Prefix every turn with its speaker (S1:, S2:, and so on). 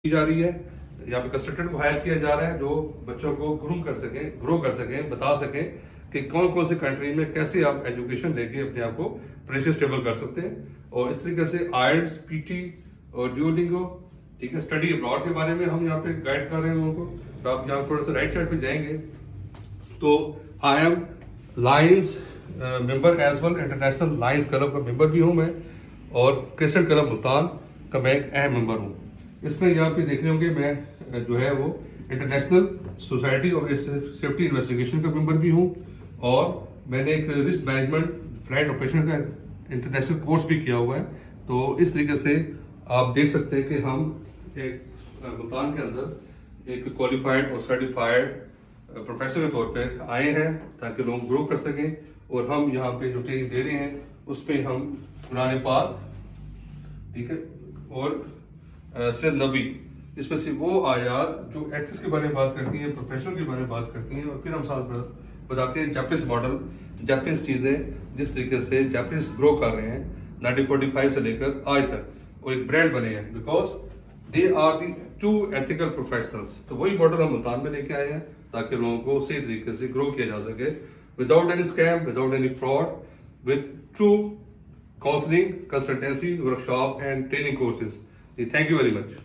S1: की जा रही है। यहाँ पे कंसल्टेंट को हायर किया जा रहा है जो बच्चों को ग्रो कर सकें, बता सकें कि कौन कौन से कंट्री में कैसे आप एजुकेशन लेके अपने आप को फाइनेंशियल स्टेबल कर सकते हैं। और इस तरीके से आइल्स, पीटी और ड्यूलिंगो, ठीक है, स्टडी अब्रॉड के बारे में हम यहाँ पे गाइड कर रहे हैं लोगों को। तो आप यहाँ थोड़ा सा राइट साइड पे जाएंगे तो I am lions member as well, international lions club का मेंबर भी हूँ मैं, और क्रिस्टल क्लब मुल्तान का मैं एक अहम मेंबर हूँ। इसमें यहाँ पे देख रहे होंगे मैं जो है वो international society of safety investigation का मेंबर भी हूँ, और मैंने एक रिस्क मैनेजमेंट फ्लाइट ऑपरेशन का इंटरनेशनल कोर्स भी किया हुआ है। तो इस तरीके से आप देख सकते हैं कि हम एक मुल्तान के अंदर एक क्वालिफाइड और सर्टिफाइड प्रोफेसर के तौर पे आए हैं ताकि लोग ग्रो कर सकें। और हम यहाँ पे जो ट्रेनिंग दे रहे हैं उस पर हम कुरान पाक, ठीक है, और सिर्फ नबी, इसमें से वो आयात जो एथिक्स के बारे में बात करती हैं, प्रोफेशनल के बारे में बात करती हैं, और फिर हम साथ बताते हैं जापानीज मॉडल, जापानीज चीज़ें जिस तरीके से जापानीज ग्रो कर रहे हैं 1945 से लेकर आज तक और एक ब्रांड बने हैं, because they are the two ethical professionals. तो वही मॉडल हम मुल्तान में लेके आए हैं ताकि लोगों को सही तरीके से ग्रो किया जा सके without any scam, without any fraud, with true counselling, consultancy, workshop and training courses. Thank you very much.